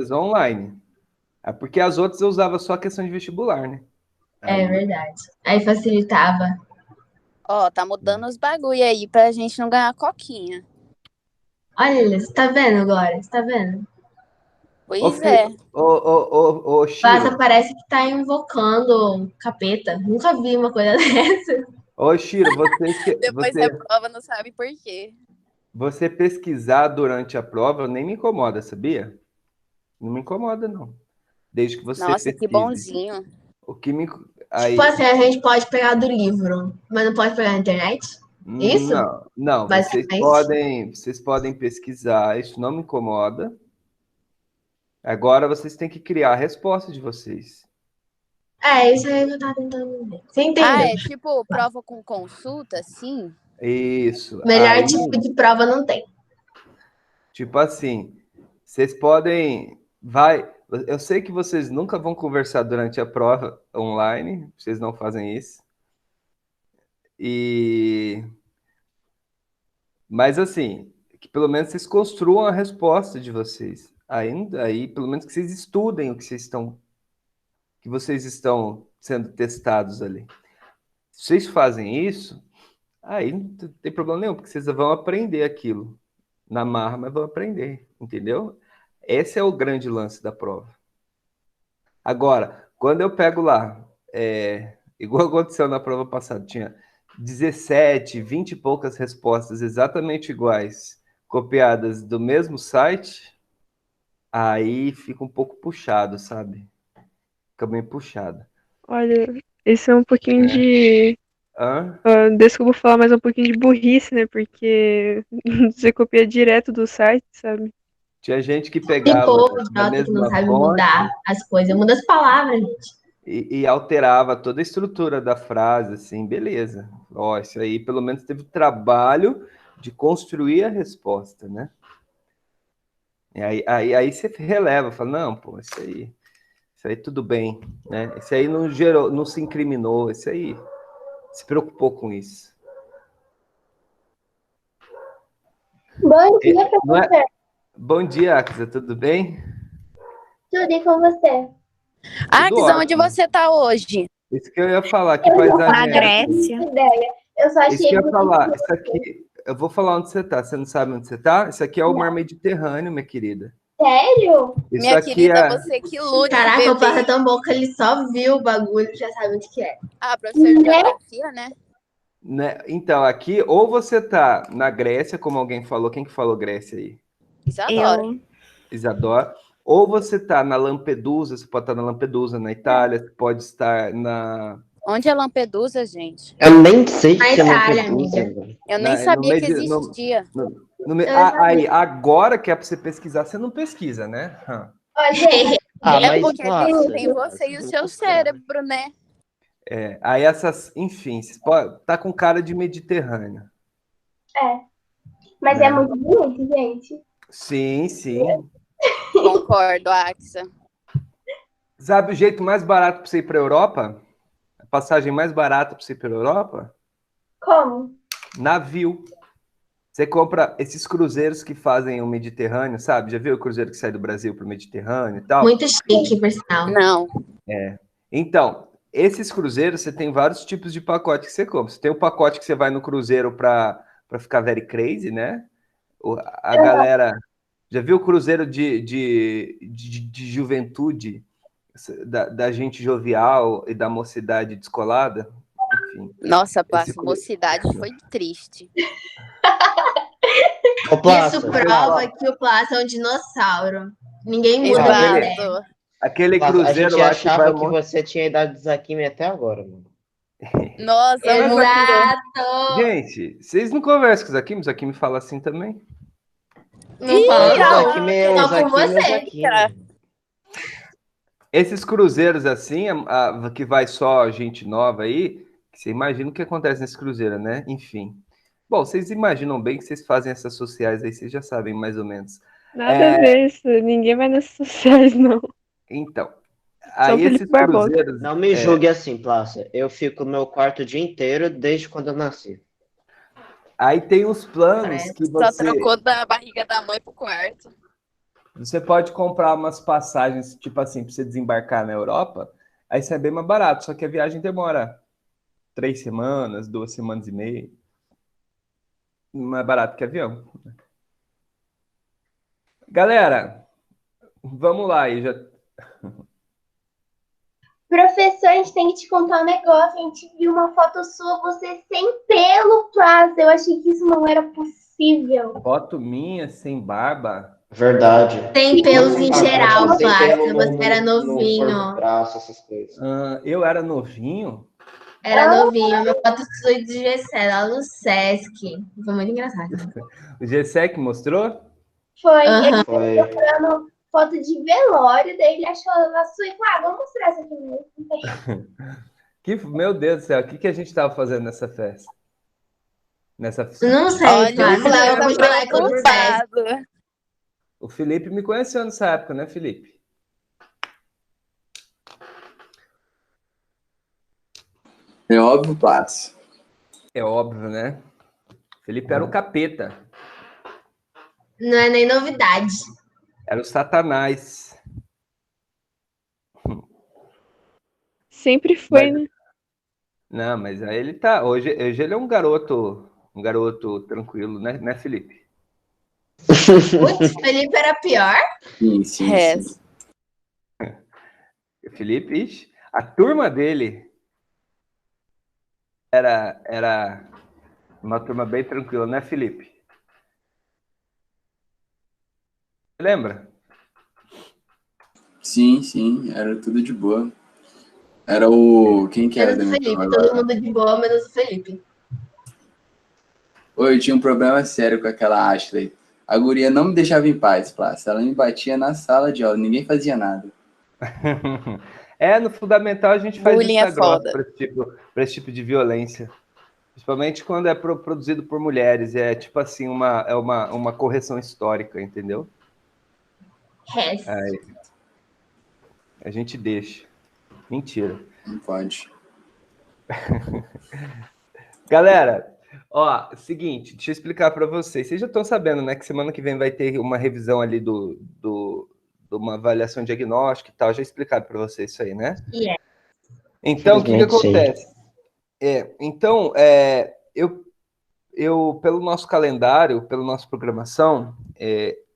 matérias online. É porque as outras eu usava só a questão de vestibular, né? É Aí, verdade. Aí facilitava. Ó, tá mudando os bagulho aí pra gente não ganhar coquinha. Olha, você tá vendo, Glória? Você tá vendo? ô, Pois Fi- é. ô, Passa, Shiro, parece que tá invocando capeta. Nunca vi uma coisa dessa. ô, Shiro, Depois reprova, não sabe por quê. você pesquisar durante a prova nem me incomoda, sabia? Não me incomoda, não. Desde que você Nossa, que pesquise. bonzinho. O que me. Tipo Aí, assim, a gente pode pegar do livro, mas não pode pegar na internet? Isso? não, não, Basicamente. vocês podem pesquisar, isso não me incomoda. Agora vocês têm que criar a resposta de vocês. É, isso aí que eu tava tentando ver. Você Ah, entendeu? é tipo prova com consulta, sim? Isso. Melhor Aí, tipo de prova não tem. tipo assim, vocês podem. Vai. Eu sei que vocês nunca vão conversar durante a prova online, vocês não fazem isso. E mas assim, que pelo menos vocês construam a resposta de vocês. Ainda aí, pelo menos que vocês estudem o que vocês estão sendo testados ali. Se vocês fazem isso, aí não tem problema nenhum, porque vocês vão aprender aquilo na marra, mas vão aprender, entendeu? Esse é o grande lance da prova. Agora, quando eu pego lá, igual aconteceu na prova passada, tinha 17, 20 e poucas respostas exatamente iguais, copiadas do mesmo site, aí fica um pouco puxado, sabe? Fica bem puxado. Olha, esse é um pouquinho É. de. Hã? Desculpa falar, mas é um pouquinho de burrice, né? Porque você copia direto do site, sabe? Tinha gente que De pegava povo da idiota que não mesma sabe mudar fonte as coisas. Muda as palavras, gente. e alterava toda a estrutura da frase, assim, beleza. Ó, isso aí pelo menos teve o trabalho de construir a resposta, né? E aí você releva, fala, não, pô, isso aí tudo bem, né? Isso aí não gerou, não se incriminou, isso aí se preocupou com isso. Bom dia, Não é? professor. Bom dia, Akisa, tudo bem? Tudo e com você? Tudo Axis, onde ótimo. você tá hoje? Isso que eu ia falar, que Eu não paisagem Na é essa aí? Grécia. faço ideia. Eu só Isso que achei eu ia falar, bonito. isso aqui, eu vou falar onde você está. Você não sabe onde você está? Isso aqui é o mar Não. Mediterrâneo, minha querida. Sério? Isso Minha aqui querida, é. você que ilude os Caraca, o Passa é bebês. tão bom que ele só viu o bagulho e já sabe onde que é. Ah, professor de Né? geografia, né? Né? Então, aqui, ou você está na Grécia, como alguém falou, quem que falou Grécia aí? Isadora. Eu. Isadora. Ou você está na Lampedusa, você pode estar na Lampedusa, na Itália, você pode estar na. Onde é Lampedusa, gente? Eu nem sei Na se é Itália, Lampedusa, amiga. velho. Eu nem No sabia que Medi- existia. aí, agora que é para você pesquisar, você não pesquisa, né? Ó, gente, Ah, É mas porque passa. tem você e o seu cérebro, né? Aí essas, enfim, tá com cara de Mediterrâneo. mas Né? é muito bonito, gente. Sim, sim. Concordo, Axa. Sabe o jeito mais barato para você ir para a Europa? A passagem mais barata para você ir para a Europa? Como? Navio. Você compra esses cruzeiros que fazem o Mediterrâneo, sabe? Já viu o cruzeiro que sai do Brasil para o Mediterrâneo e tal? Muito chique, por sinal. Não. Então, esses cruzeiros, você tem vários tipos de pacote que você compra. Você tem o pacote que você vai no cruzeiro para ficar very crazy, né? A galera. Já viu o cruzeiro de juventude, da gente jovial e da mocidade descolada? Enfim. Nossa, Passa, Esse cru- mocidade foi triste. Ô, Plaça, Isso prova que o Plácio é um dinossauro. Ninguém Não, muda a ideia. Exato. aquele Plaça, a cruzeiro gente lá que vai achava um que monte... você tinha idade de Zakimi até agora, mano. Nossa, muito. Exato! Gente, vocês não conversam com o Zakimi? O Zakimi fala assim também? Não Ih, fala, O não. não. Zakimi é o Só com Zakimi, é o você. Zakimi. Esses cruzeiros assim, que vai só gente nova aí, que você imagina o que acontece nesse cruzeiro, né? Enfim. Bom, vocês imaginam bem que vocês fazem essas sociais aí, vocês já sabem mais ou menos. Nada a ver isso. Ninguém vai nas sociais, não. Então, Só o aí Felipe esses Barbosa. cruzeiros. Não me julgue assim, Plaça. Eu fico no meu quarto o dia inteiro desde quando eu nasci. Aí tem os planos que Só você. trocou da barriga da mãe pro quarto. Você pode comprar umas passagens, tipo assim, para você desembarcar na Europa, aí isso é bem mais barato, só que a viagem demora 3 semanas, 2 semanas e meia. Mais barato que avião. Galera, vamos lá aí. Professor, a gente tem que te contar um negócio. A gente viu uma foto sua, você sem pelo, Plaza. Eu achei que isso não era possível. Foto minha, sem barba. Verdade. Tem pelos em Ah, geral, você tem pelo Plaza. Você era no novinho. braço, essas coisas. Eu era novinho? Era novinho. Uma foto sua de GC, lá no Sesc. Foi muito engraçado. O GSEC mostrou? Foi, Aham. ele Foi. procurando foto de velório, daí ele achou a sua e falou, vamos mostrar essa aqui mesmo. Meu Deus do céu, o que a gente estava fazendo nessa festa? Nessa... Não sei, Olha, o Plaza. Felipe Leva tá muito like no Sesc. preocupado. O Felipe me conheceu nessa época, né, Felipe? É óbvio, Plácio. É óbvio, né? Felipe era o capeta. Não é nem novidade. Era o Satanás. Sempre foi, né? Não, mas aí ele tá. Hoje ele é um garoto tranquilo, né, Felipe? Putz, Felipe era pior. Sim. O Felipe, ixi, a turma dele era uma turma bem tranquila, né, Felipe? Lembra? Sim, era tudo de boa. Era o... Quem que era Menos da o minha Felipe. turma Todo agora? mundo de boa, menos o Felipe. Oi, eu tinha um problema sério com aquela Ashley. A guria não me deixava em paz, Plácio. Ela me batia na sala de aula, ninguém fazia nada. No fundamental a gente faz Bullying vista é grossa foda. para esse tipo de violência. Principalmente quando é produzido por mulheres. É tipo assim, uma correção histórica, entendeu? Res. Aí, a gente deixa. Mentira. Não pode. Galera, ó, seguinte, deixa eu explicar para vocês. Vocês já estão sabendo, né, que semana que vem vai ter uma revisão ali de uma avaliação diagnóstica e tal. Já explicaram para vocês isso aí, né? Yeah. Então, o que Infelizmente, sim. acontece? Então, eu, pelo nosso calendário, pela nossa programação,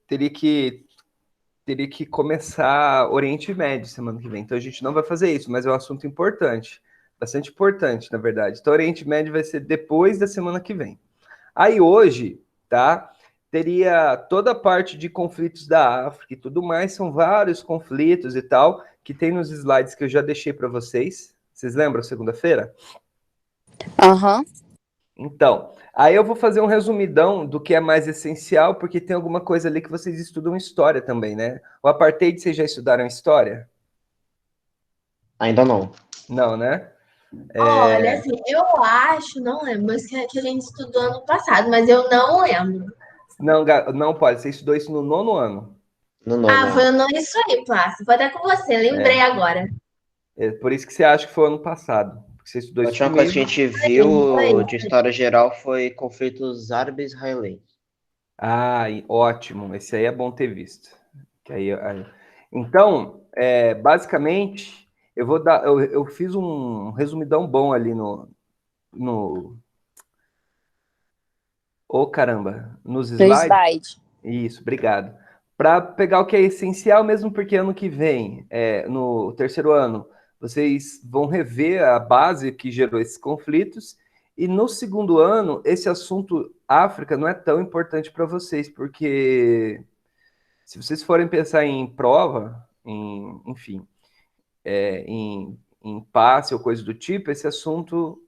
teria que começar Oriente Médio semana que vem. Então, a gente não vai fazer isso, mas é um assunto importante. Bastante importante, na verdade. Então, Oriente Médio vai ser depois da semana que vem. Aí, hoje, tá? Teria toda a parte de conflitos da África e tudo mais. São vários conflitos e tal, que tem nos slides que eu já deixei para vocês. Vocês lembram, segunda-feira? Aham. Então, aí eu vou fazer um resumidão do que é mais essencial, porque tem alguma coisa ali que vocês estudam história também, né? O apartheid, vocês já estudaram história? Ainda não. Não, né? Olha, assim, eu acho, não lembro, mas que a gente estudou ano passado, mas eu não lembro. Não pode, você estudou isso no 9º ano. No nono. Foi isso aí, Plácio. Foi até com você, lembrei agora. É por isso que você acha que foi ano passado. Porque você estudou A isso última coisa que a comigo. gente viu de história geral foi conflitos árabes-israelenses. Ótimo. Esse aí é bom ter visto. Então, basicamente, eu fiz um resumidão bom ali no caramba, nos No slides. slide. Isso, obrigado. Para pegar o que é essencial, mesmo porque ano que vem, no 3º ano, vocês vão rever a base que gerou esses conflitos, e no 2º ano, esse assunto África não é tão importante para vocês, porque se vocês forem pensar em prova, enfim, em passe ou coisa do tipo, esse assunto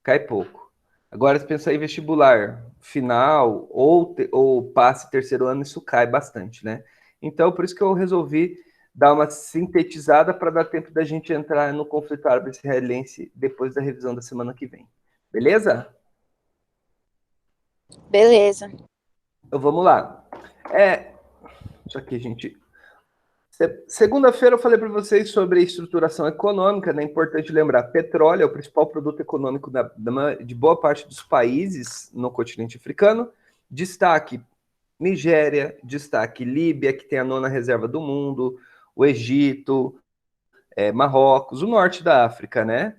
cai pouco. Agora, se pensar em vestibular final ou passe 3º ano, isso cai bastante, né? Então, por isso que eu resolvi dar uma sintetizada para dar tempo da gente entrar no conflito árabe-israelense depois da revisão da semana que vem. Beleza? Beleza. Então, vamos lá. Isso aqui, gente. Segunda-feira eu falei para vocês sobre a estruturação econômica, né? É importante lembrar, petróleo é o principal produto econômico de boa parte dos países no continente africano. Destaque Nigéria, destaque Líbia, que tem a 9ª reserva do mundo, o Egito, Marrocos, o norte da África, né?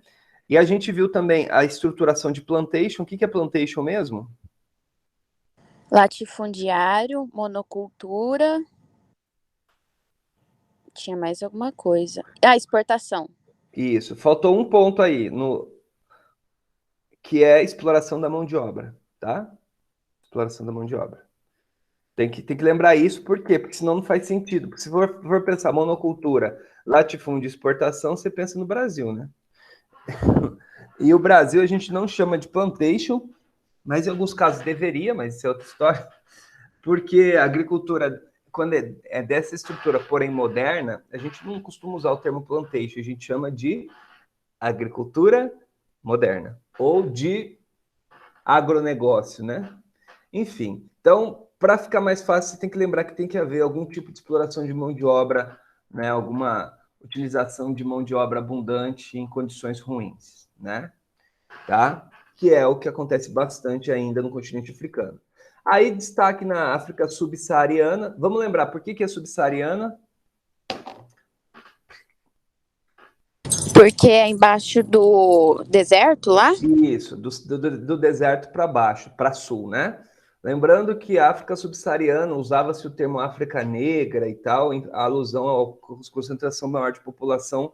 E a gente viu também a estruturação de plantation. O que é plantation mesmo? Latifundiário, monocultura. Tinha mais alguma coisa. Ah, exportação. Isso. Faltou um ponto aí, que é a exploração da mão de obra, tá? Exploração da mão de obra. Tem que lembrar isso, por quê? Porque senão não faz sentido. Porque se for pensar monocultura, latifúndio e exportação, você pensa no Brasil, né? E o Brasil a gente não chama de plantation, mas em alguns casos deveria, mas isso é outra história, porque a agricultura, quando é dessa estrutura, porém moderna, a gente não costuma usar o termo plantation, a gente chama de agricultura moderna, ou de agronegócio, né? Enfim, então, para ficar mais fácil, você tem que lembrar que tem que haver algum tipo de exploração de mão de obra, né? Alguma utilização de mão de obra abundante em condições ruins, né? Tá? Que é o que acontece bastante ainda no continente africano. Aí, destaque na África subsaariana. Vamos lembrar, por que é subsaariana? Porque é embaixo do deserto lá? Isso, do deserto para baixo, para sul, né? Lembrando que a África subsaariana usava-se o termo África Negra e tal, em alusão à concentração maior de população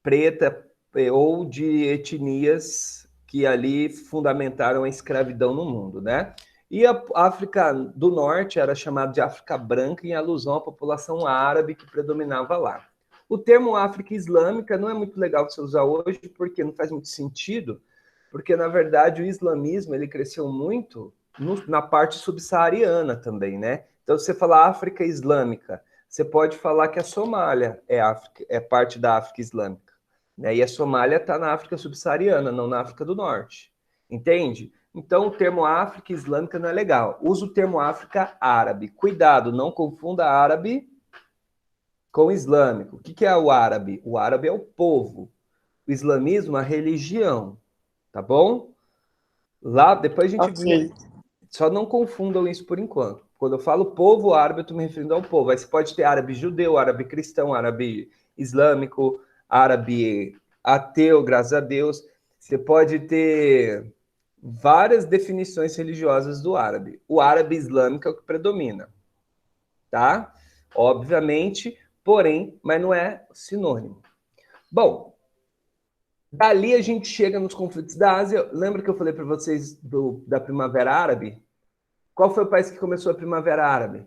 preta ou de etnias que ali fundamentaram a escravidão no mundo, né? E a África do Norte era chamada de África Branca em alusão à população árabe que predominava lá. O termo África Islâmica não é muito legal de você usar hoje, porque não faz muito sentido, porque, na verdade, o islamismo ele cresceu muito na parte subsaariana também, né? Então, se você falar África Islâmica, você pode falar que a Somália é parte da África Islâmica, né? E a Somália está na África subsaariana, não na África do Norte. Entende? Então, o termo África Islâmica não é legal. Usa o termo África Árabe. Cuidado, não confunda árabe com islâmico. O que é o árabe? O árabe é o povo. O islamismo é a religião. Tá bom? Lá, depois a gente vê. Só não confundam isso por enquanto. Quando eu falo povo árabe, eu estou me referindo ao povo. Aí você pode ter árabe judeu, árabe cristão, árabe islâmico, árabe ateu, graças a Deus. Você pode ter várias definições religiosas do árabe. O árabe islâmico é o que predomina, tá? Obviamente, porém, mas não é sinônimo. Bom, dali a gente chega nos conflitos da Ásia. Lembra que eu falei para vocês da Primavera Árabe? Qual foi o país que começou a Primavera Árabe?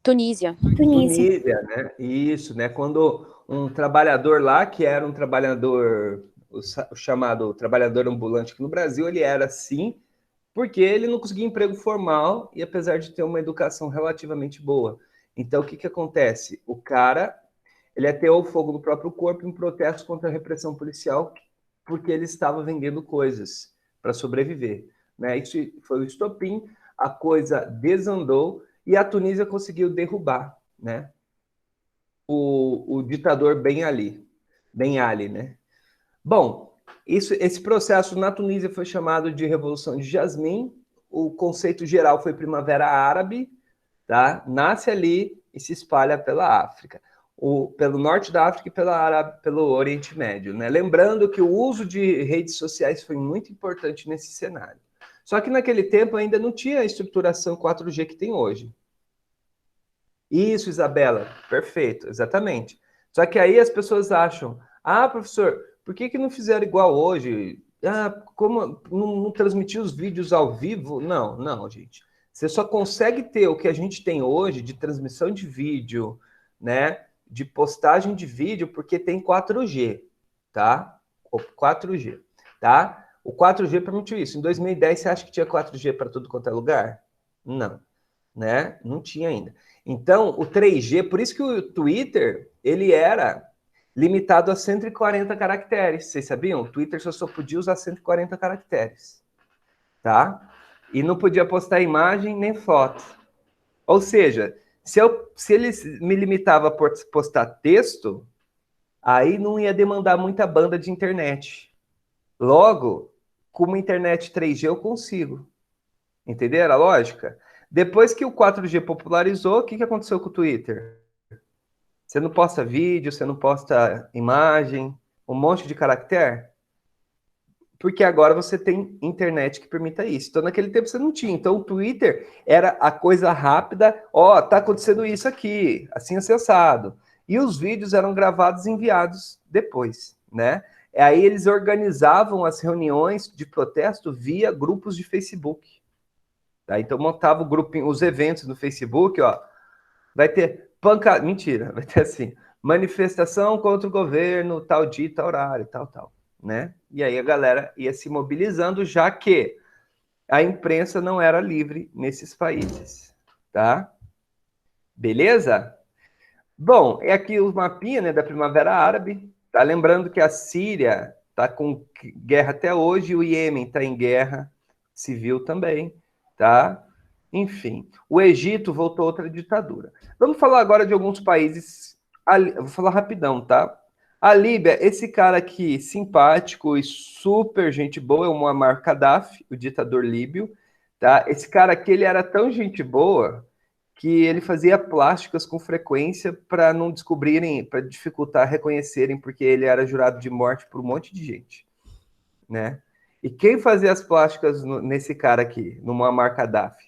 Tunísia. Tunísia, né? Isso, né? Quando um trabalhador lá, que era um trabalhador, o chamado trabalhador ambulante aqui no Brasil, ele era assim, porque ele não conseguia emprego formal e apesar de ter uma educação relativamente boa. Então, o que acontece? O cara, ele ateou fogo no próprio corpo em protesto contra a repressão policial, porque ele estava vendendo coisas para sobreviver, né? Isso foi o estopim, a coisa desandou e a Tunísia conseguiu derrubar, né? O ditador Ben Ali, né? Bom, esse processo na Tunísia foi chamado de Revolução de Jasmim. O conceito geral foi Primavera Árabe, tá? Nasce ali e se espalha pela África, pelo norte da África e pelo Oriente Médio, né? Lembrando que o uso de redes sociais foi muito importante nesse cenário. Só que naquele tempo ainda não tinha a estruturação 4G que tem hoje. Isso, Isabela, perfeito, exatamente. Só que aí as pessoas acham, professor, por que não fizeram igual hoje? Como não transmitir os vídeos ao vivo? Não, gente. Você só consegue ter o que a gente tem hoje de transmissão de vídeo, né? De postagem de vídeo, porque tem 4G, tá? O 4G, tá? O 4G permitiu isso. Em 2010, você acha que tinha 4G para tudo quanto é lugar? Não, né? Não tinha ainda. Então, o 3G, por isso que o Twitter, ele era limitado a 140 caracteres. Vocês sabiam? O Twitter só podia usar 140 caracteres, tá? E não podia postar imagem nem foto. Ou seja, se ele me limitava a postar texto, aí não ia demandar muita banda de internet. Logo, com uma internet 3G eu consigo. Entenderam a lógica? Depois que o 4G popularizou, o que aconteceu com o Twitter? Você não posta vídeo, você não posta imagem, um monte de caractere? Porque agora você tem internet que permita isso. Então, naquele tempo você não tinha. Então, o Twitter era a coisa rápida. Ó, tá acontecendo isso aqui, assim acessado. E os vídeos eram gravados e enviados depois, né? Aí eles organizavam as reuniões de protesto via grupos de Facebook. Tá? Então, montava o grupinho, os eventos no Facebook, ó. Vai ter pancada. Mentira, vai ter assim: manifestação contra o governo, tal dia, tal horário, tal. Né? E aí a galera ia se mobilizando, já que a imprensa não era livre nesses países, tá? Beleza? Bom, é aqui o mapinha, né, da Primavera Árabe, tá? Lembrando que a Síria tá com guerra até hoje, o Iêmen tá em guerra civil também, tá? Enfim, o Egito voltou a outra ditadura. Vamos falar agora de alguns países, eu vou falar rapidão, tá? A Líbia, esse cara aqui, simpático e super gente boa, é o Muammar Gaddafi, o ditador líbio, tá? Esse cara aqui, ele era tão gente boa que ele fazia plásticas com frequência para não descobrirem, para dificultar reconhecerem, porque ele era jurado de morte por um monte de gente, né? E quem fazia as plásticas nesse cara aqui, no Muammar Gaddafi?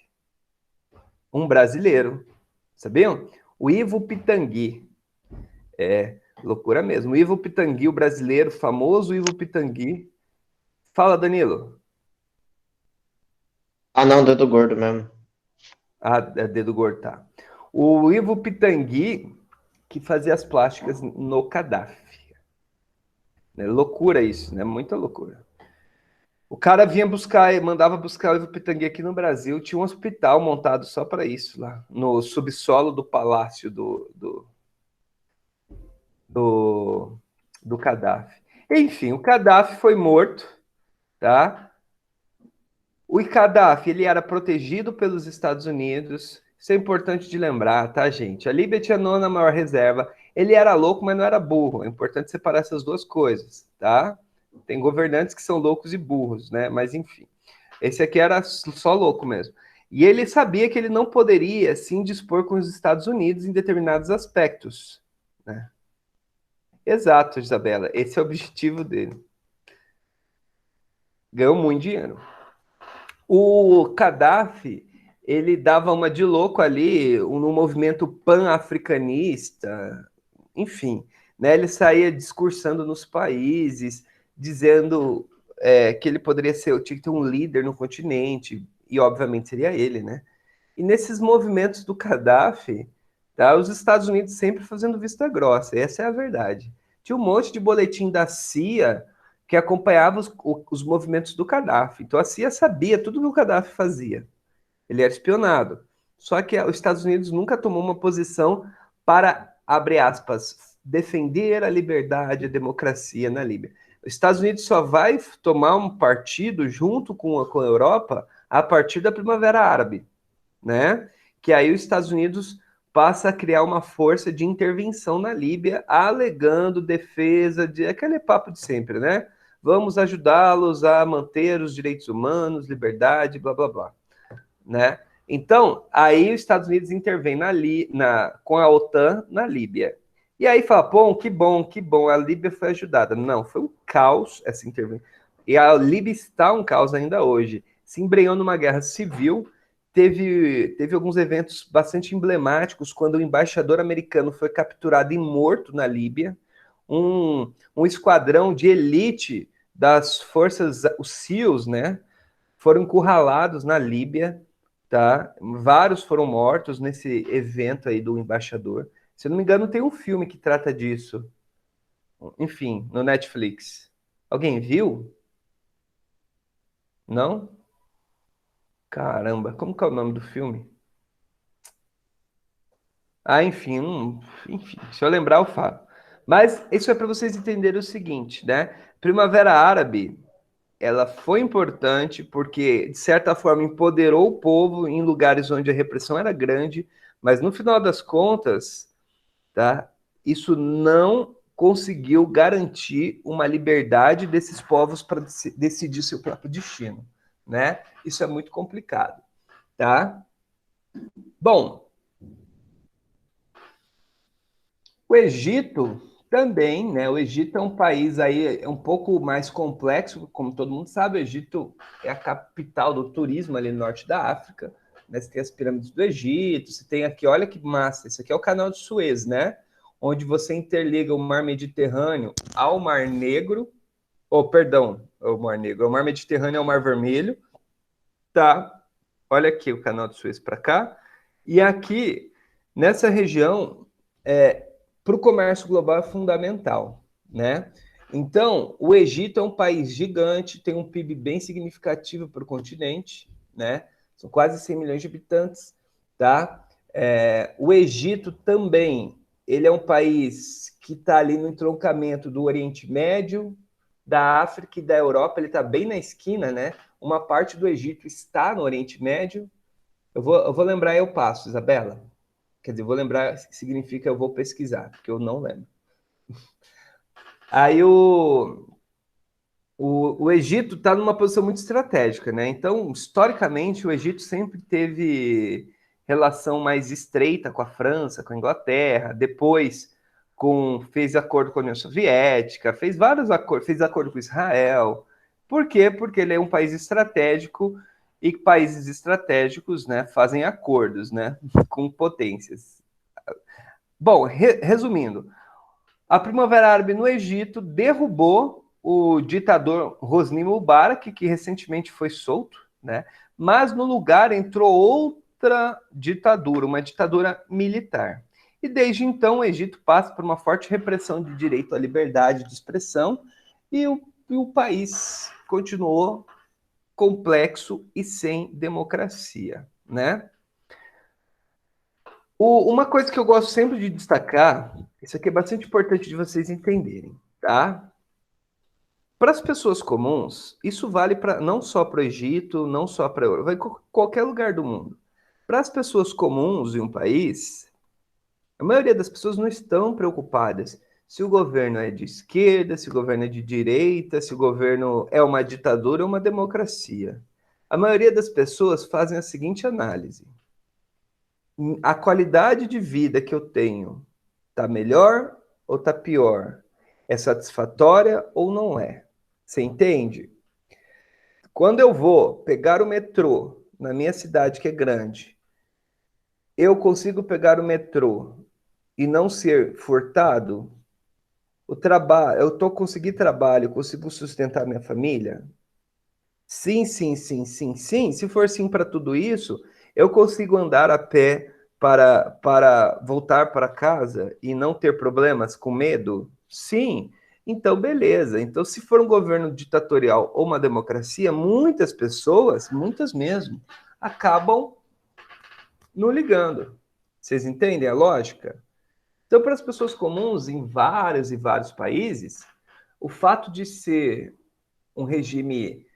Um brasileiro, sabiam? O Ivo Pitangui. Loucura mesmo. O Ivo Pitangui, o brasileiro, famoso Ivo Pitangui. Fala, Danilo. Ah, não, dedo gordo mesmo. Ah, é dedo gordo, tá. O Ivo Pitangui, que fazia as plásticas no Gaddafi. É loucura isso, né? Muita loucura. O cara vinha buscar, mandava buscar o Ivo Pitangui aqui no Brasil. Tinha um hospital montado só para isso, lá no subsolo do palácio do Gaddafi. Enfim, o Gaddafi foi morto, tá? O Gaddafi, ele era protegido pelos Estados Unidos. Isso é importante de lembrar, tá, gente? A Líbia tinha a nona maior reserva. Ele era louco, mas não era burro. É importante separar essas duas coisas, tá? Tem governantes que são loucos e burros, né? Mas, enfim. Esse aqui era só louco mesmo. E ele sabia que ele não poderia se indispor com os Estados Unidos em determinados aspectos, né? Exato, Isabela. Esse é o objetivo dele. Ganhou muito dinheiro. O Gaddafi, ele dava uma de louco ali no movimento pan-africanista, enfim, né? Ele saía discursando nos países, dizendo que ele poderia ser, tinha que ter um líder no continente, e obviamente seria ele, né? E nesses movimentos do Gaddafi, tá, os Estados Unidos sempre fazendo vista grossa, essa é a verdade. Tinha um monte de boletim da CIA que acompanhava os movimentos do Gaddafi. Então a CIA sabia tudo que o Gaddafi fazia. Ele era espionado. Só que os Estados Unidos nunca tomou uma posição para, abre aspas, defender a liberdade e a democracia na Líbia. Os Estados Unidos só vai tomar um partido junto com a Europa a partir da Primavera Árabe, né? Que aí os Estados Unidos passa a criar uma força de intervenção na Líbia, alegando defesa de aquele papo de sempre, né? Vamos ajudá-los a manter os direitos humanos, liberdade, blá, blá, blá, né? Então, aí os Estados Unidos intervêm com a OTAN na Líbia. E aí fala, que bom, a Líbia foi ajudada. Não, foi um caos essa intervenção. E a Líbia está um caos ainda hoje. Se embrenhou numa guerra civil. Teve alguns eventos bastante emblemáticos, quando o embaixador americano foi capturado e morto na Líbia. Um esquadrão de elite das forças, os SEALs, né, foram encurralados na Líbia, tá? Vários foram mortos nesse evento aí do embaixador. Se eu não me engano, tem um filme que trata disso. Enfim, no Netflix. Alguém viu? Não? Caramba, como que é o nome do filme? Ah, enfim, se eu lembrar, eu falo. Mas isso é para vocês entenderem o seguinte, né? Primavera Árabe, ela foi importante porque, de certa forma, empoderou o povo em lugares onde a repressão era grande, mas no final das contas, tá? Isso não conseguiu garantir uma liberdade desses povos para decidir seu próprio destino, né? Isso é muito complicado, tá? Bom, o Egito também, né? O Egito é um país aí um pouco mais complexo, como todo mundo sabe. O Egito é a capital do turismo ali no norte da África, né? Você tem as pirâmides do Egito, você tem aqui, olha que massa, esse aqui é o Canal de Suez, né? Onde você interliga o Mar Mediterrâneo ao Mar Negro, perdão, o Mar Negro, o Mar Mediterrâneo ao Mar Vermelho, tá? Olha aqui o Canal de Suez para cá, e aqui, nessa região, para o comércio global é fundamental, né? Então, o Egito é um país gigante, tem um PIB bem significativo para o continente, né? São quase 100 milhões de habitantes, tá? O Egito também, ele é um país que está ali no entroncamento do Oriente Médio, da África e da Europa, ele está bem na esquina, né? Uma parte do Egito está no Oriente Médio. Eu vou lembrar e eu passo, Isabela. Quer dizer, vou lembrar significa eu vou pesquisar, porque eu não lembro. Aí o Egito está numa posição muito estratégica, né? Então, historicamente, o Egito sempre teve relação mais estreita com a França, com a Inglaterra, depois fez acordo com a União Soviética, fez vários acordos, fez acordo com Israel. Por quê? Porque ele é um país estratégico e países estratégicos, né, fazem acordos, né, com potências. Bom, resumindo, a Primavera Árabe no Egito derrubou o ditador Hosni Mubarak, que recentemente foi solto, né, mas no lugar entrou outra ditadura, uma ditadura militar. E desde então o Egito passa por uma forte repressão de direito à liberdade de expressão e o país continuou complexo e sem democracia, né? Uma coisa que eu gosto sempre de destacar, isso aqui é bastante importante de vocês entenderem, tá? Para as pessoas comuns, isso vale não só para o Egito, não só para a Europa, vai em qualquer lugar do mundo. Para as pessoas comuns em um país, a maioria das pessoas não estão preocupadas se o governo é de esquerda, se o governo é de direita, se o governo é uma ditadura ou uma democracia. A maioria das pessoas fazem a seguinte análise: a qualidade de vida que eu tenho está melhor ou está pior? É satisfatória ou não é? Você entende? Quando eu vou pegar o metrô na minha cidade, que é grande, eu consigo pegar o metrô e não ser furtado? O trabalho, eu consegui trabalho, consigo sustentar minha família? Sim, sim, sim, sim, sim. Se for sim para tudo isso, eu consigo andar a pé para voltar para casa e não ter problemas com medo? Sim. Então, beleza. Então, se for um governo ditatorial ou uma democracia, muitas pessoas, muitas mesmo, acabam não ligando. Vocês entendem a lógica? Então, para as pessoas comuns em vários e vários países, o fato de ser um regime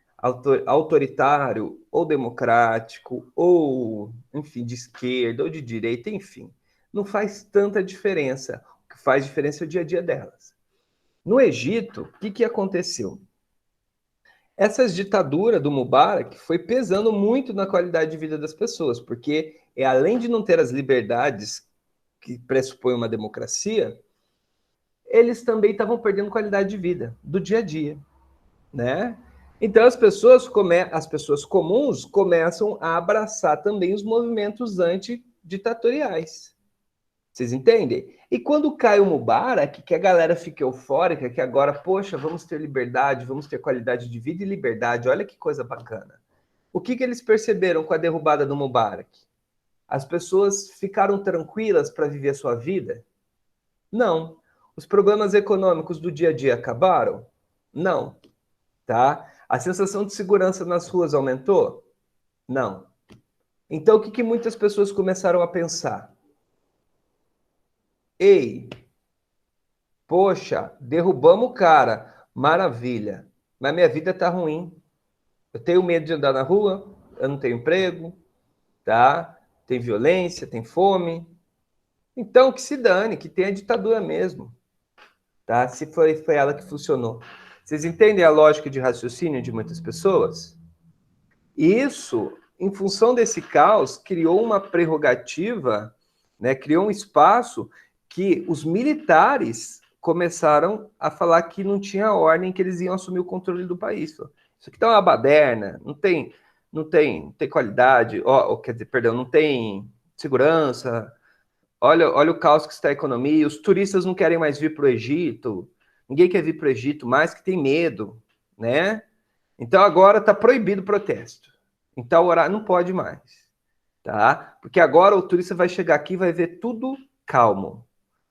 autoritário ou democrático, ou, enfim, de esquerda ou de direita, enfim, não faz tanta diferença. O que faz diferença é o dia a dia delas. No Egito, o que aconteceu? Essa ditadura do Mubarak foi pesando muito na qualidade de vida das pessoas, porque além de não ter as liberdades que pressupõe uma democracia, eles também estavam perdendo qualidade de vida do dia a dia, né? Então as pessoas comuns começam a abraçar também os movimentos antiditatoriais. Vocês entendem? E quando cai o Mubarak, que a galera fica eufórica, que agora, poxa, vamos ter liberdade, vamos ter qualidade de vida e liberdade, olha que coisa bacana. O que eles perceberam com a derrubada do Mubarak? As pessoas ficaram tranquilas para viver a sua vida? Não. Os problemas econômicos do dia a dia acabaram? Não. Tá? A sensação de segurança nas ruas aumentou? Não. Então, o que muitas pessoas começaram a pensar? Ei, poxa, derrubamos o cara, maravilha, mas minha vida tá ruim. Eu tenho medo de andar na rua, eu não tenho emprego, tá? Tem violência, tem fome. Então, que se dane, que tenha ditadura mesmo. tá? Se foi ela que funcionou. Vocês entendem a lógica de raciocínio de muitas pessoas? Isso, em função desse caos, criou uma prerrogativa, né, criou um espaço que os militares começaram a falar que não tinha ordem, que eles iam assumir o controle do país. Isso aqui tá uma baderna, não tem qualidade, quer dizer, perdão, não tem segurança. Olha o caos que está a economia, os turistas não querem mais vir para o Egito, ninguém quer vir para o Egito mais, que tem medo, né? Então agora está proibido o protesto. Então horário não pode mais, tá? Porque agora o turista vai chegar aqui e vai ver tudo calmo.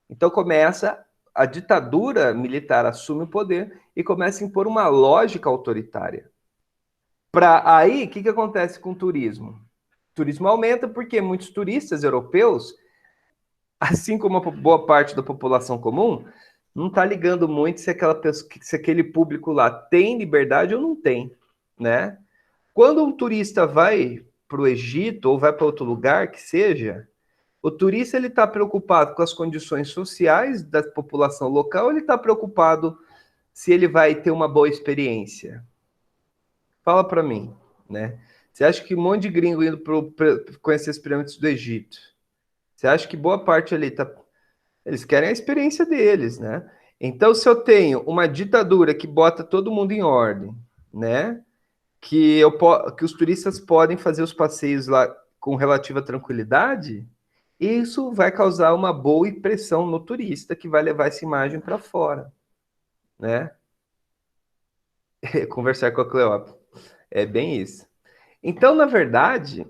Então começa a ditadura militar assume o poder e começa a impor uma lógica autoritária. Para aí, o que acontece com o turismo? O turismo aumenta porque muitos turistas europeus, assim como a boa parte da população comum, não está ligando muito se aquele público lá tem liberdade ou não tem, né? Quando um turista vai para o Egito ou vai para outro lugar que seja, o turista ele está preocupado com as condições sociais da população local, ou ele está preocupado se ele vai ter uma boa experiência? Fala para mim, né? Você acha que um monte de gringo indo conhecer as pirâmides do Egito? Você acha que boa parte ali tá? Eles querem a experiência deles, né? Então, se eu tenho uma ditadura que bota todo mundo em ordem, né? Que os turistas podem fazer os passeios lá com relativa tranquilidade, isso vai causar uma boa impressão no turista que vai levar essa imagem para fora, né? Conversar com a Cleópatra. É bem isso. Então, na verdade,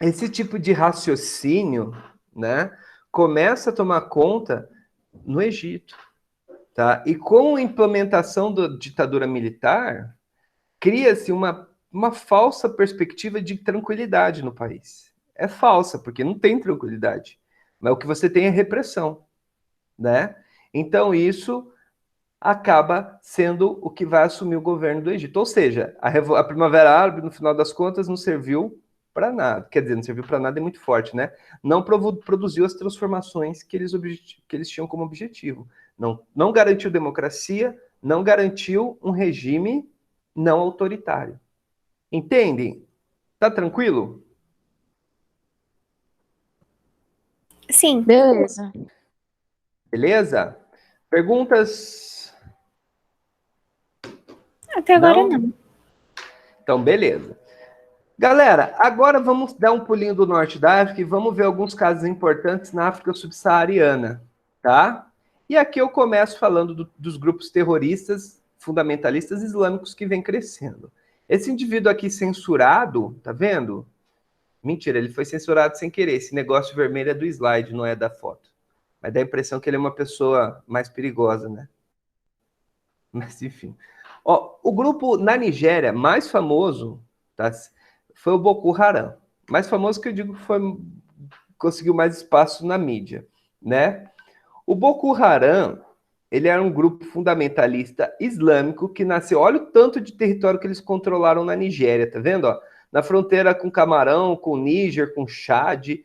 esse tipo de raciocínio, né, começa a tomar conta no Egito, tá? E com a implementação da ditadura militar, cria-se uma falsa perspectiva de tranquilidade no país. É falsa, porque não tem tranquilidade. Mas o que você tem é repressão, né? Então, isso acaba sendo o que vai assumir o governo do Egito. Ou seja, a Primavera Árabe, no final das contas, não serviu para nada. Quer dizer, não serviu para nada é muito forte, né? Não produziu as transformações que eles tinham como objetivo. Não garantiu democracia, não garantiu um regime não autoritário. Entendem? Tá tranquilo? Sim. Beleza. Beleza? Perguntas? Até agora não. Então, beleza. Galera, agora vamos dar um pulinho do norte da África e vamos ver alguns casos importantes na África subsaariana, tá? E aqui eu começo falando dos grupos terroristas fundamentalistas islâmicos que vem crescendo. Esse indivíduo aqui censurado, tá vendo? Mentira, ele foi censurado sem querer. Esse negócio vermelho é do slide, não é da foto. Mas dá a impressão que ele é uma pessoa mais perigosa, né? Mas, enfim. Ó, o grupo na Nigéria mais famoso, tá, foi o Boko Haram. Mais famoso que eu digo conseguiu mais espaço na mídia, né? O Boko Haram, ele era um grupo fundamentalista islâmico que nasceu... Olha o tanto de território que eles controlaram na Nigéria, tá vendo? Ó? Na fronteira com Camarão, com Níger, com Chad.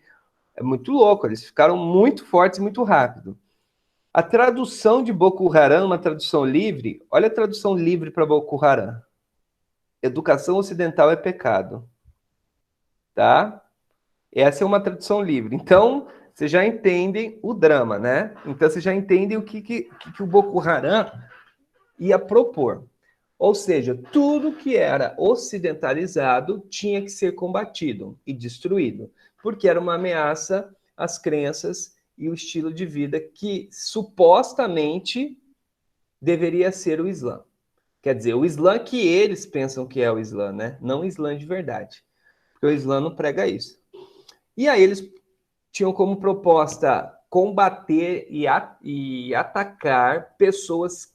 É muito louco, eles ficaram muito fortes e muito rápido. A tradução de Boko Haram, uma tradução livre, olha a tradução livre para Boko Haram. Educação ocidental é pecado. Tá? Essa é uma tradução livre. Então, vocês já entendem o drama, né? Então, vocês já entendem o que o Boko Haram ia propor. Ou seja, tudo que era ocidentalizado tinha que ser combatido e destruído, porque era uma ameaça às crenças e o estilo de vida que supostamente deveria ser o Islã. Quer dizer, o Islã que eles pensam que é o Islã, né? Não o Islã de verdade. Porque o Islã não prega isso. E aí eles tinham como proposta combater e atacar pessoas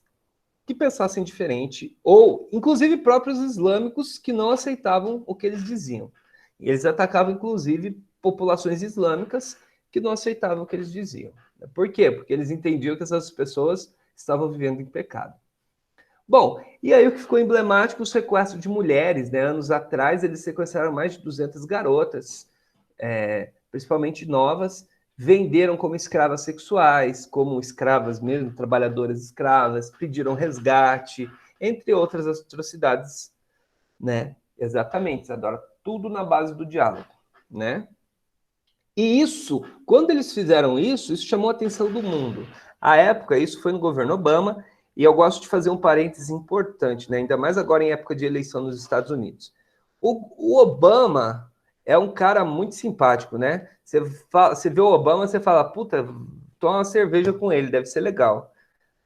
que pensassem diferente, ou inclusive próprios islâmicos que não aceitavam o que eles diziam. E eles atacavam, inclusive, populações islâmicas que não aceitavam o que eles diziam. Por quê? Porque eles entendiam que essas pessoas estavam vivendo em pecado. Bom, e aí o que ficou emblemático, o sequestro de mulheres, né? Anos atrás, eles sequestraram mais de 200 garotas, principalmente novas, venderam como escravas sexuais, como escravas mesmo, trabalhadoras escravas, pediram resgate, entre outras atrocidades, né? Exatamente, Isadora, tudo na base do diálogo, né? E isso, quando eles fizeram isso, isso chamou a atenção do mundo. À época, isso foi no governo Obama, e eu gosto de fazer um parêntese importante, né? Ainda mais agora em época de eleição nos Estados Unidos. O Obama é um cara muito simpático, né? Você vê o Obama, você fala, puta, toma uma cerveja com ele, deve ser legal.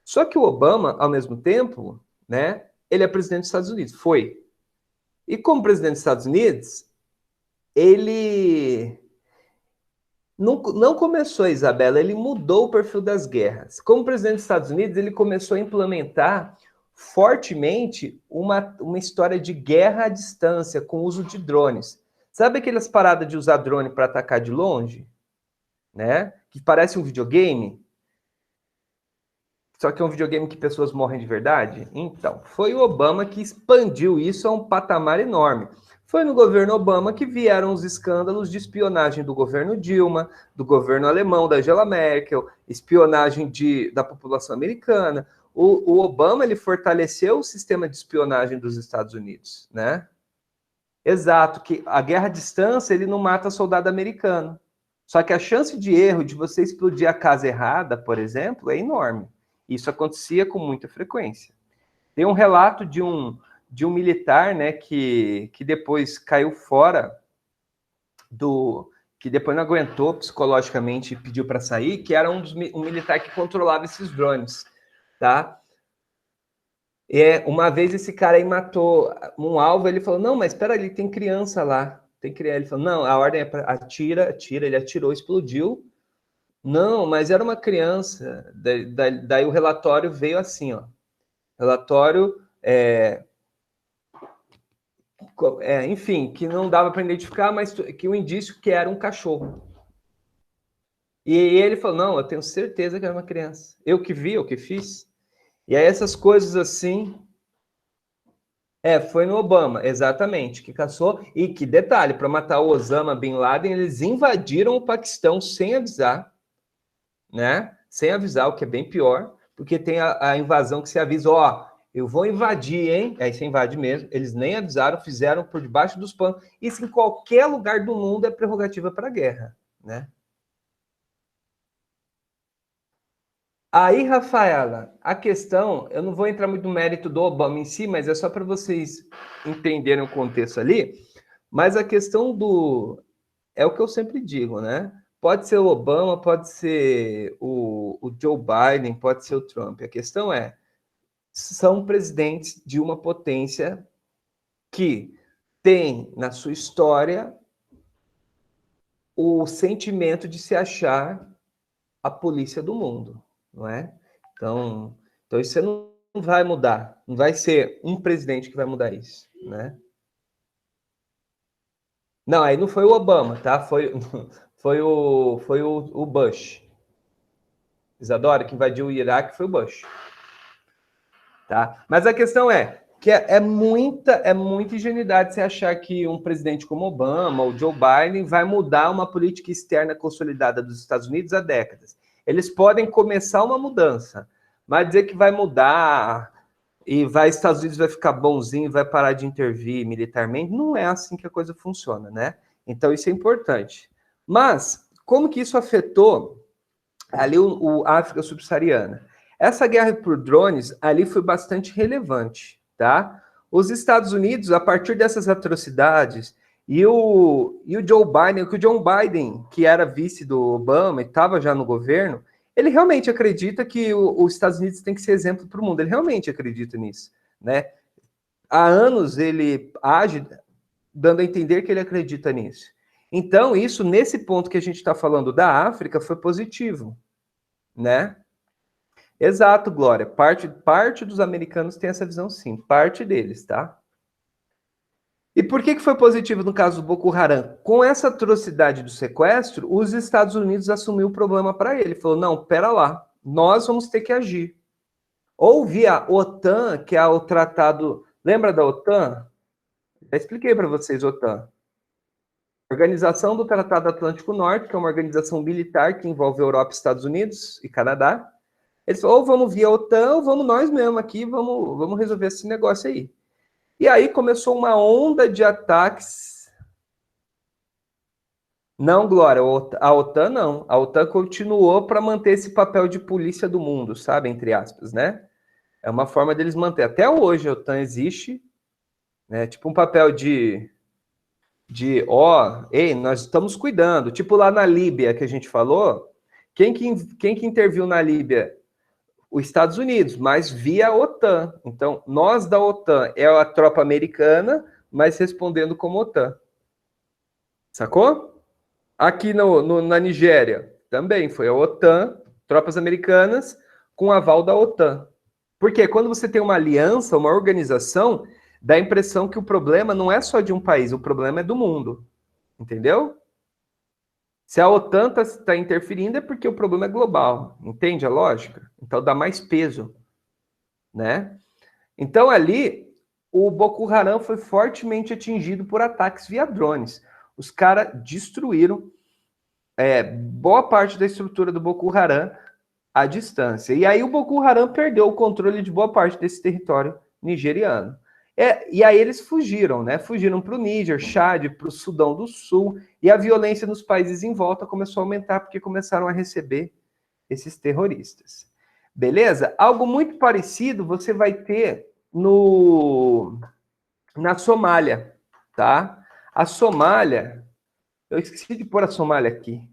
Só que o Obama, ao mesmo tempo, né? Ele é presidente dos Estados Unidos, foi. E como presidente dos Estados Unidos, ele não começou, Isabela, ele mudou o perfil das guerras. Como presidente dos Estados Unidos, ele começou a implementar fortemente uma história de guerra à distância, com uso de drones. Sabe aquelas paradas de usar drone para atacar de longe? Né? Que parece um videogame? Só que é um videogame que pessoas morrem de verdade? Então, foi o Obama que expandiu isso a um patamar enorme. Foi no governo Obama que vieram os escândalos de espionagem do governo Dilma, do governo alemão, da Angela Merkel, espionagem da população americana. O Obama, ele fortaleceu o sistema de espionagem dos Estados Unidos, né? Exato, que a guerra à distância, ele não mata soldado americano. Só que a chance de erro de você explodir a casa errada, por exemplo, é enorme. Isso acontecia com muita frequência. Tem um relato de um militar, né, que depois caiu fora que depois não aguentou psicologicamente e pediu para sair, que era um militar que controlava esses drones, tá? Uma vez esse cara aí matou um alvo, ele falou, não, mas espera ali, tem criança lá. Tem criança. Ele falou, não, a ordem é para atira, ele atirou, explodiu. Não, mas era uma criança. Daí o relatório veio assim, ó. Relatório, enfim, que não dava para identificar, mas que o indício que era um cachorro. E ele falou, não, eu tenho certeza que era uma criança. Eu que vi, eu que fiz. E aí essas coisas assim... foi no Obama, exatamente, que caçou. E que detalhe, para matar o Osama Bin Laden, eles invadiram o Paquistão sem avisar, né? Sem avisar, o que é bem pior, porque tem a invasão que se avisa, ó, eu vou invadir, hein? Aí você invade mesmo. Eles nem avisaram, fizeram por debaixo dos panos. Isso em qualquer lugar do mundo é prerrogativa para a guerra, né? Aí, Rafaela, a questão, eu não vou entrar muito no mérito do Obama em si, mas é só para vocês entenderem o contexto ali, mas a questão é o que eu sempre digo, né? Pode ser o Obama, pode ser o Joe Biden, pode ser o Trump. A questão são presidentes de uma potência que tem na sua história o sentimento de se achar a polícia do mundo, não é? Então isso você não vai mudar, não vai ser um presidente que vai mudar isso, né? Não, aí não foi o Obama, tá? Foi o Bush. Isadora, que invadiu o Iraque foi o Bush. Tá? Mas a questão é que é muita ingenuidade você achar que um presidente como Obama ou Joe Biden vai mudar uma política externa consolidada dos Estados Unidos há décadas. Eles podem começar uma mudança, mas dizer que vai mudar e Estados Unidos vai ficar bonzinho, vai parar de intervir militarmente, não é assim que a coisa funciona, né? Então isso é importante. Mas como que isso afetou ali a África subsaariana? Essa guerra por drones ali foi bastante relevante, tá? Os Estados Unidos, a partir dessas atrocidades, e o Joe Biden, que o John Biden, que era vice do Obama e estava já no governo, ele realmente acredita que os Estados Unidos tem que ser exemplo para o mundo. Ele realmente acredita nisso, né? Há anos ele age dando a entender que ele acredita nisso. Então, isso, nesse ponto que a gente está falando da África, foi positivo, né? Exato, Glória. Parte dos americanos tem essa visão, sim. Parte deles, tá? E por que foi positivo no caso do Boko Haram? Com essa atrocidade do sequestro, os Estados Unidos assumiu o problema para ele. Falou, não, pera lá, nós vamos ter que agir. Ou via OTAN, que é o tratado... Lembra da OTAN? Já expliquei para vocês, OTAN. Organização do Tratado Atlântico Norte, que é uma organização militar que envolve Europa, Estados Unidos e Canadá. Eles falaram, ou vamos via OTAN, ou vamos nós mesmos aqui, vamos resolver esse negócio aí. E aí começou uma onda de ataques. Não, Glória, a OTAN não. A OTAN continuou para manter esse papel de polícia do mundo, sabe? Entre aspas, né? É uma forma deles manter. Até hoje a OTAN existe, né? Tipo um papel ei, nós estamos cuidando. Tipo lá na Líbia que a gente falou, quem que interviu na Líbia? Os Estados Unidos, mas via OTAN. Então, nós da OTAN é a tropa americana, mas respondendo como OTAN. Sacou? Aqui na Nigéria, também foi a OTAN, tropas americanas, com aval da OTAN. Porque quando você tem uma aliança, uma organização, dá a impressão que o problema não é só de um país, o problema é do mundo. Entendeu? Se a OTAN está interferindo é porque o problema é global. Entende a lógica? Então dá mais peso, né? Então ali, o Boko Haram foi fortemente atingido por ataques via drones. Os caras destruíram boa parte da estrutura do Boko Haram à distância. E aí o Boko Haram perdeu o controle de boa parte desse território nigeriano. E aí eles fugiram, né? Fugiram para o Níger, Chad, para o Sudão do Sul, e a violência nos países em volta começou a aumentar porque começaram a receber esses terroristas. Beleza? Algo muito parecido você vai ter na Somália, tá? A Somália, eu esqueci de pôr a Somália aqui.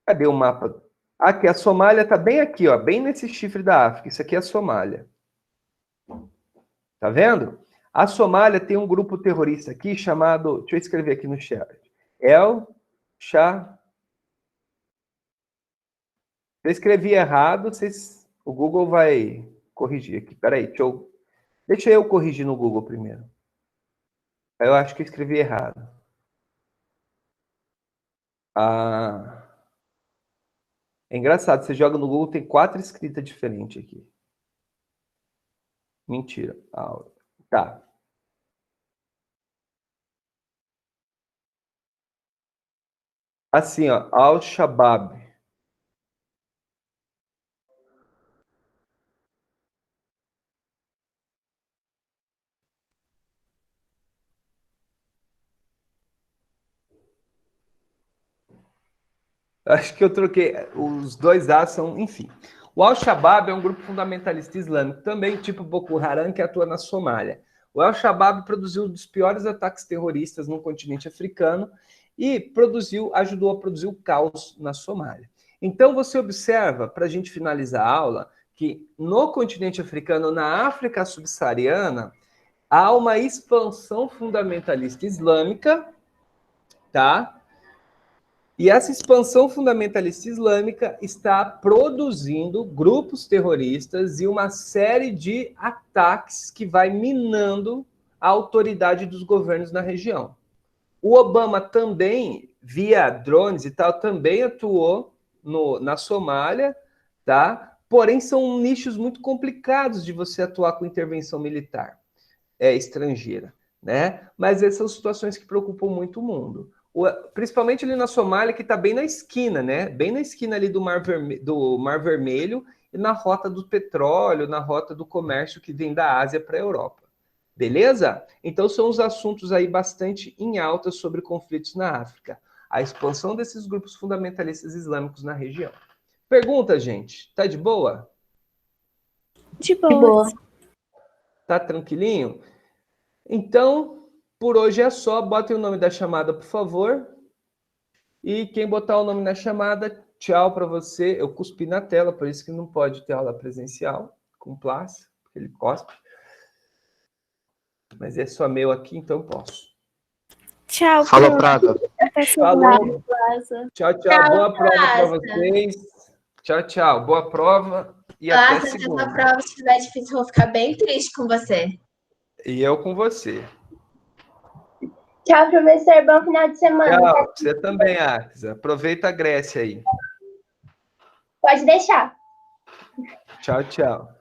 Cadê o mapa? Aqui, a Somália está bem aqui, ó, bem nesse chifre da África. Isso aqui é a Somália. Tá vendo? A Somália tem um grupo terrorista aqui chamado... Deixa eu escrever aqui no chat. Se eu escrevi errado, o Google vai corrigir aqui. Peraí, deixa eu corrigir no Google primeiro. Eu acho que eu escrevi errado. É engraçado, você joga no Google, tem 4 escritas diferentes aqui. Mentira. Tá. Assim, ó, Al-Shabaab. Acho que eu troquei. Os dois A são, enfim. O Al-Shabaab é um grupo fundamentalista islâmico, também tipo Boko Haram, que atua na Somália. O Al-Shabaab produziu um dos piores ataques terroristas no continente africano e ajudou a produzir o caos na Somália. Então você observa, para a gente finalizar a aula, que no continente africano, na África subsaariana, há uma expansão fundamentalista islâmica, tá? E essa expansão fundamentalista islâmica está produzindo grupos terroristas e uma série de ataques que vai minando a autoridade dos governos na região. O Obama também, via drones e tal, também atuou na Somália, tá? Porém, são nichos muito complicados de você atuar com intervenção militar estrangeira, né? Mas essas são situações que preocupam muito o mundo. Principalmente ali na Somália, que está bem na esquina, né? Bem na esquina ali do Mar Vermelho e na rota do petróleo, na rota do comércio que vem da Ásia para a Europa. Beleza? Então são os assuntos aí bastante em alta sobre conflitos na África. A expansão desses grupos fundamentalistas islâmicos na região. Pergunta, gente. Tá de boa? De boa. Tá tranquilinho? Então, por hoje é só. Botem o nome da chamada, por favor. E quem botar o nome na chamada, tchau para você. Eu cuspi na tela, por isso que não pode ter aula presencial com Plácio, porque ele cospe. Mas é só meu aqui, então posso. Tchau. Falou, Prata. Falou. Tchau, tchau. Boa prova para vocês. Tchau, tchau. Boa prova e até segunda. Se essa prova estiver difícil, eu vou ficar bem triste com você. E eu com você. Tchau, professor. Bom final de semana. Tchau. Você também, Arisa. Aproveita a Grécia aí. Pode deixar. Tchau, tchau.